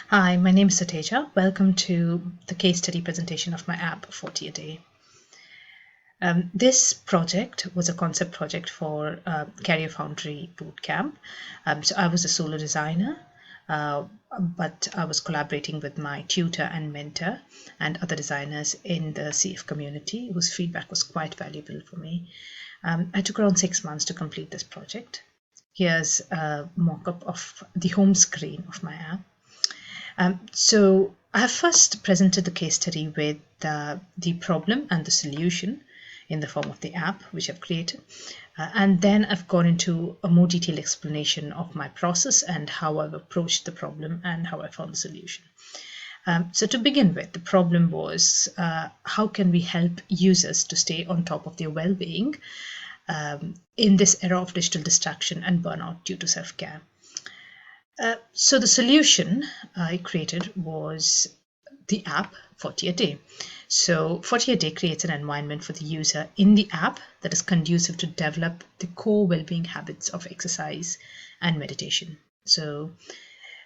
Hi, my name is Sateja. Welcome to the case study presentation of my app, 40 a Day. This project was a concept project for Career Foundry Bootcamp. So I was a solo designer, but I was collaborating with my tutor and mentor and other designers in the CF community, whose feedback was quite valuable for me. I took around 6 months to complete this project. Here's a mock-up of the home screen of my app. So I have first presented the case study with the problem and the solution in the form of the app which I've created. And then I've gone into a more detailed explanation of my process and how I've approached the problem and how I found the solution. So to begin with, the problem was how can we help users to stay on top of their well-being in this era of digital distraction and burnout due to self-care. So the solution I created was the app 40 a Day. So 40 a Day creates an environment for the user in the app that is conducive to develop the core well-being habits of exercise and meditation. So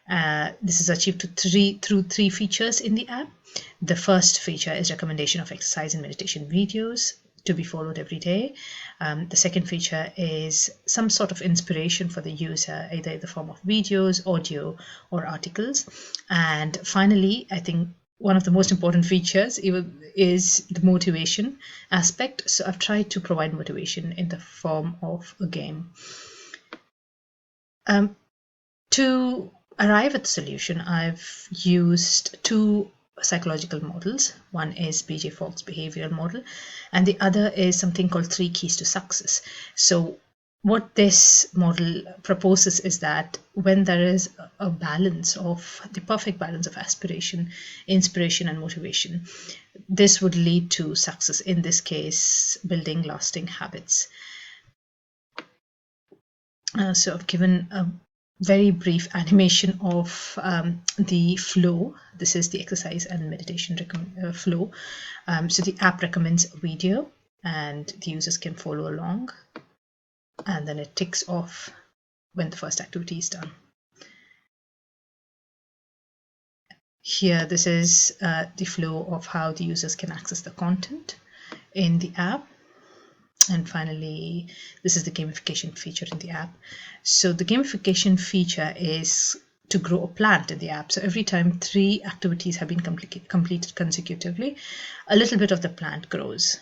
this is achieved through three features in the app. The first feature is recommendation of exercise and meditation videos to be followed every day. The second feature is some sort of inspiration for the user, either in the form of videos, audio, or articles. And finally, I think one of the most important features is the motivation aspect. So I've tried to provide motivation in the form of a game. To arrive at the solution, I've used two psychological models. One is BJ Fogg's behavioral model, and the other is something called 3 keys to success. So what this model proposes is that when there is a balance of the perfect balance of aspiration, inspiration, and motivation, this would lead to success, in this case, building lasting habits. So I've given a very brief animation of the flow. This is the exercise and meditation flow. So the app recommends a video and the users can follow along, and then it ticks off when the first activity is done. Here, this is the flow of how the users can access the content in the app. And finally, this is the gamification feature in the app. So the gamification feature is to grow a plant in the app. So every time 3 activities have been completed consecutively, a little bit of the plant grows.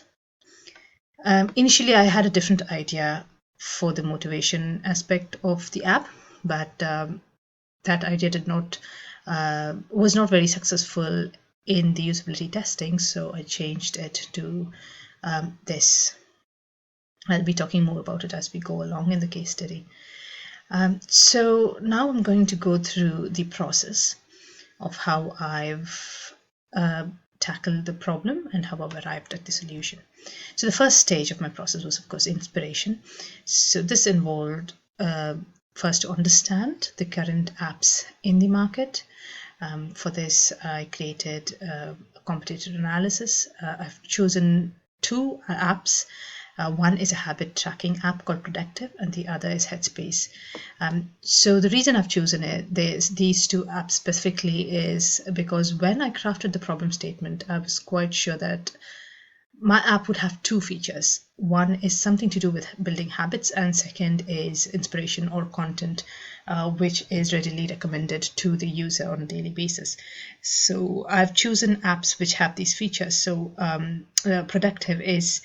Initially, I had a different idea for the motivation aspect of the app, but that idea was not very successful in the usability testing, so I changed it to this. I'll be talking more about it as we go along in the case study. So now I'm going to go through the process of how I've tackled the problem and how I've arrived at the solution. So the first stage of my process was, of course, inspiration. So this involved first to understand the current apps in the market. For this, I created a competitor analysis. I've chosen 2 apps. One is a habit tracking app called Productive, and the other is Headspace. So the reason I've chosen these 2 apps specifically is because when I crafted the problem statement, I was quite sure that my app would have 2 features. One is something to do with building habits, and second is inspiration or content, which is readily recommended to the user on a daily basis. So I've chosen apps which have these features. So Productive is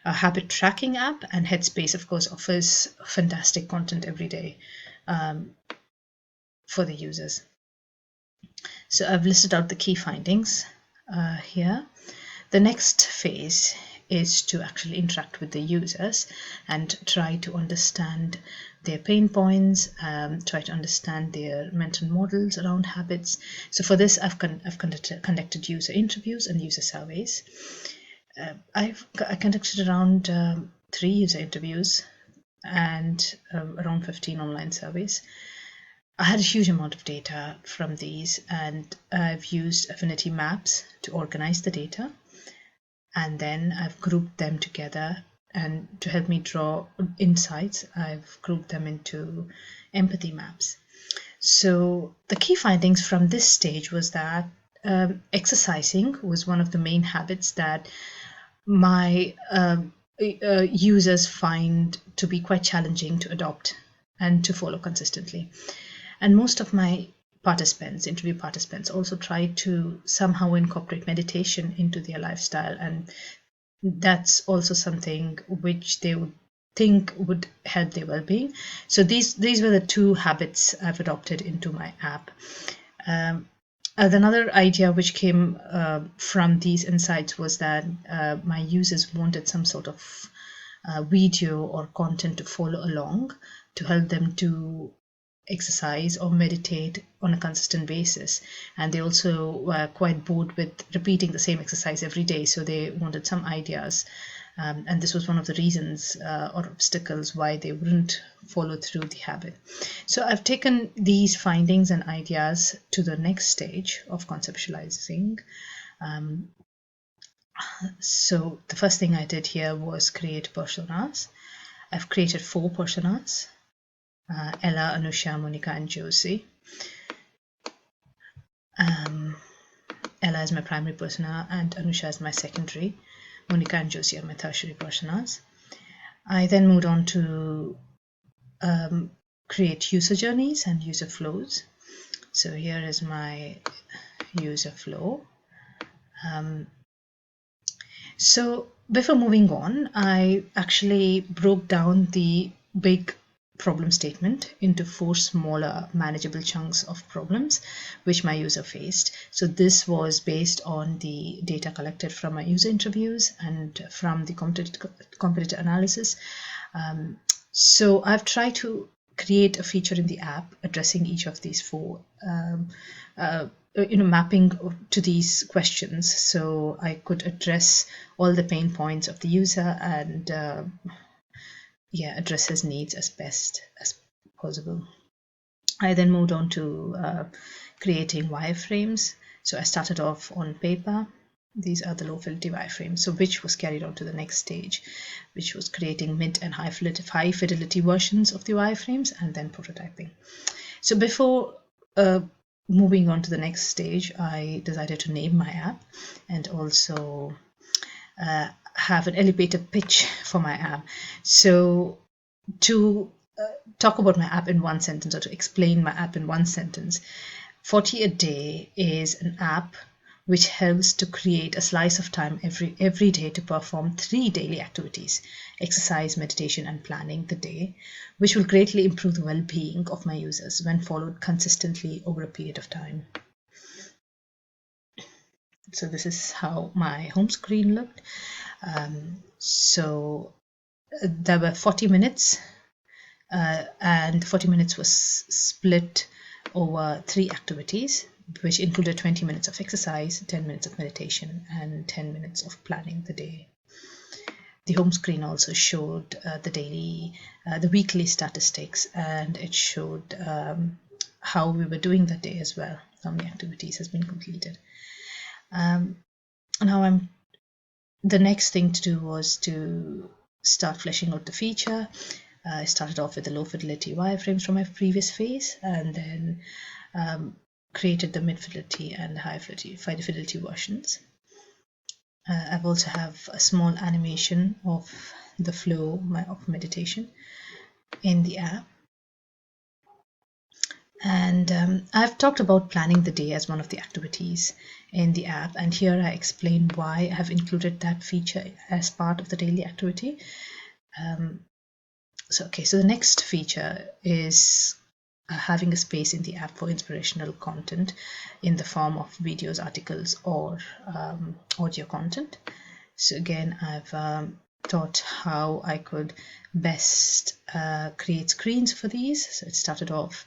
a habit tracking app, and Headspace, of course, offers fantastic content every day for the users. So I've listed out the key findings here. The next phase is to actually interact with the users and try to understand their pain points, try to understand their mental models around habits. So for this, I've conducted user interviews and user surveys. I conducted around 3 user interviews and around 15 online surveys. I had a huge amount of data from these, and I've used affinity maps to organize the data. And then I've grouped them together, and to help me draw insights, I've grouped them into empathy maps. So the key findings from this stage was that exercising was one of the main habits that my users find to be quite challenging to adopt and to follow consistently. And most of my participants, interview participants, also try to somehow incorporate meditation into their lifestyle, and that's also something which they would think would help their well-being. So these were the two habits I've adopted into my app. Another idea which came from these insights was that my users wanted some sort of video or content to follow along to help them to exercise or meditate on a consistent basis. And they also were quite bored with repeating the same exercise every day, so they wanted some ideas. And this was one of the reasons or obstacles why they wouldn't follow through the habit. So I've taken these findings and ideas to the next stage of conceptualizing. So the first thing I did here was create personas. I've created 4 personas: Ella, Anusha, Monica, and Josie. Ella is my primary persona and Anusha is my secondary. Monica and Josie are my tertiary personas. I then moved on to create user journeys and user flows. So here is my user flow. So before moving on, I actually broke down the big problem statement into 4 smaller manageable chunks of problems which my user faced. So this was based on the data collected from my user interviews and from the competitor analysis. So I've tried to create a feature in the app addressing each of these 4 mapping to these questions, so I could address all the pain points of the user and address his needs as best as possible. I then moved on to creating wireframes. So I started off on paper. These are the low fidelity wireframes, so which was carried on to the next stage, which was creating mid and high fidelity versions of the wireframes and then prototyping. So before moving on to the next stage, I decided to name my app and also have an elevator pitch for my app. So to talk about my app in one sentence, or to explain my app in one sentence, 40 a day is an app which helps to create a slice of time every day to perform 3 daily activities: exercise, meditation, and planning the day, which will greatly improve the well-being of my users when followed consistently over a period of time. So this is how my home screen looked. So there were 40 minutes and 40 minutes was split over 3 activities, which included 20 minutes of exercise, 10 minutes of meditation, and 10 minutes of planning the day. The home screen also showed the weekly statistics, and it showed how we were doing that day as well, how many activities has been completed. Now the next thing to do was to start fleshing out the feature. I started off with the low fidelity wireframes from my previous phase, and then created the mid fidelity and high fidelity versions. I've also have a small animation of the flow of meditation in the app. And I've talked about planning the day as one of the activities in the app, and here I explain why I have included that feature as part of the daily activity. So the next feature is having a space in the app for inspirational content in the form of videos, articles, or audio content. So again, I've taught how I could best create screens for these. So it started off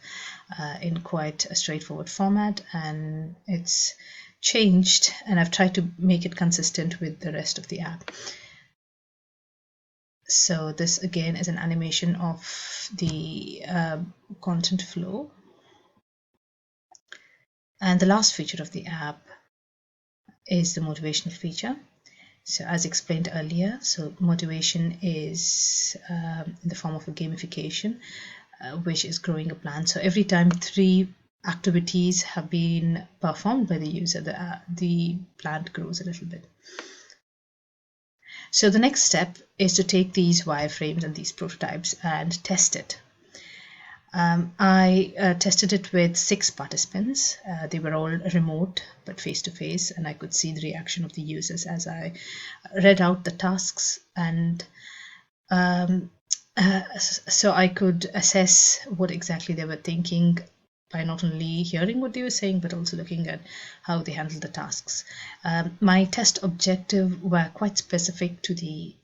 in quite a straightforward format, and it's changed, and I've tried to make it consistent with the rest of the app. So this again is an animation of the content flow. And the last feature of the app is the motivational feature. So as explained earlier, so motivation is in the form of a gamification. which is growing a plant. So every time 3 activities have been performed by the user, the plant grows a little bit. So the next step is to take these wireframes and these prototypes and test it. I tested it with 6 participants. They were all remote but face-to-face, and I could see the reaction of the users as I read out the tasks, and so I could assess what exactly they were thinking by not only hearing what they were saying, but also looking at how they handled the tasks. My test objective were quite specific to the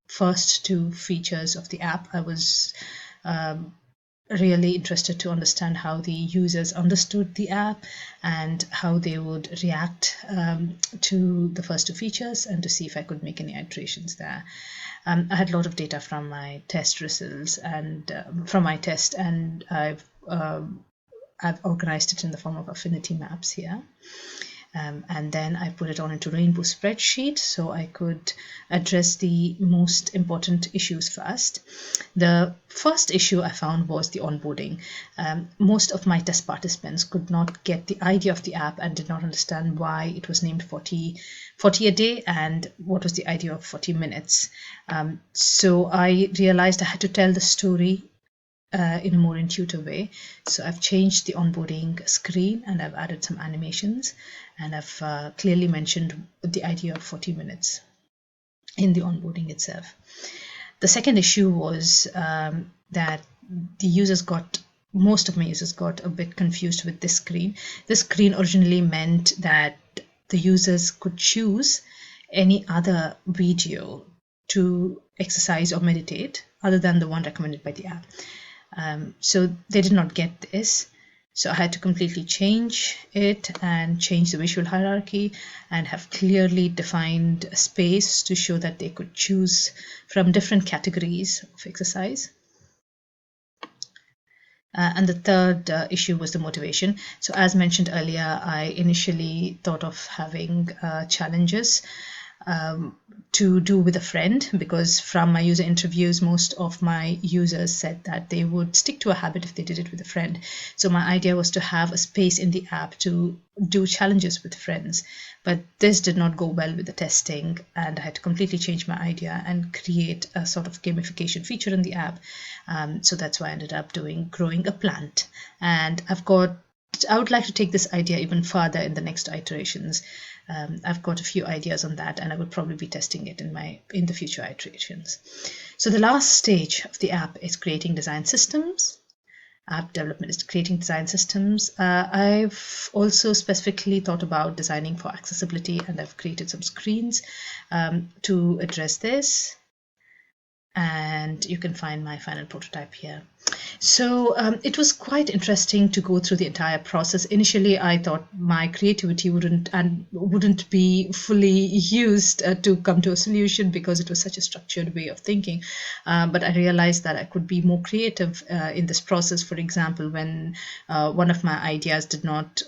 first 2 features of the app. I was really interested to understand how the users understood the app and how they would react to the first 2 features, and to see if I could make any iterations there. I had a lot of data from my test results and from my test, and I've organized it in the form of affinity maps here. And then I put it on into Rainbow spreadsheet so I could address the most important issues first. The first issue I found was the onboarding. Most of my test participants could not get the idea of the app and did not understand why it was named 40 a day and what was the idea of 40 minutes. So I realized I had to tell the story in a more intuitive way. So I've changed the onboarding screen and I've added some animations, and I've clearly mentioned the idea of 40 minutes in the onboarding itself. The second issue was that most of my users got a bit confused with this screen. This screen originally meant that the users could choose any other video to exercise or meditate other than the one recommended by the app. So they did not get this. So I had to completely change it and change the visual hierarchy and have clearly defined a space to show that they could choose from different categories of exercise. And the third issue was the motivation. So as mentioned earlier, I initially thought of having challenges to do with a friend, because from my user interviews, most of my users said that they would stick to a habit if they did it with a friend. So my idea was to have a space in the app to do challenges with friends, but this did not go well with the testing, and I had to completely change my idea and create a sort of gamification feature in the app. So that's why I ended up growing a plant, and I would like to take this idea even further in the next iterations. I've got a few ideas on that, and I will probably be testing it in the future iterations. So the last stage of the app is creating design systems. App development is creating design systems. I've also specifically thought about designing for accessibility, and I've created some screens to address this. And you can find my final prototype here. So it was quite interesting to go through the entire process. Initially, I thought my creativity wouldn't be fully used to come to a solution, because it was such a structured way of thinking. But I realized that I could be more creative in this process. For example, when one of my ideas did not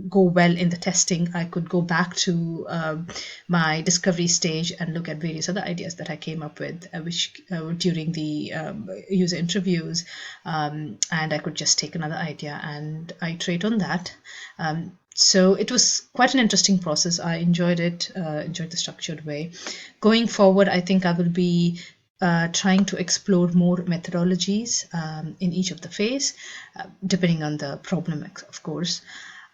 go well in the testing, I could go back to my discovery stage and look at various other ideas that I came up with, which during the user interviews, and I could just take another idea and iterate on that. So it was quite an interesting process. I enjoyed it, enjoyed the structured way. Going forward, I think I will be trying to explore more methodologies in each of the phase, depending on the problem, of course.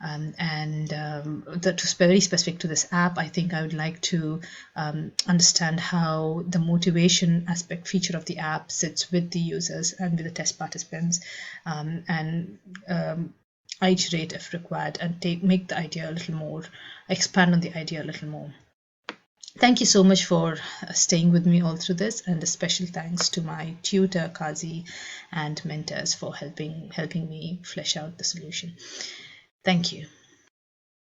That was very specific to this app. I think I would like to understand how the motivation aspect feature of the app sits with the users and with the test participants, and iterate if required, and make the idea a little more, expand on the idea a little more. Thank you so much for staying with me all through this, and a special thanks to my tutor Kazi and mentors for helping me flesh out the solution. Thank you.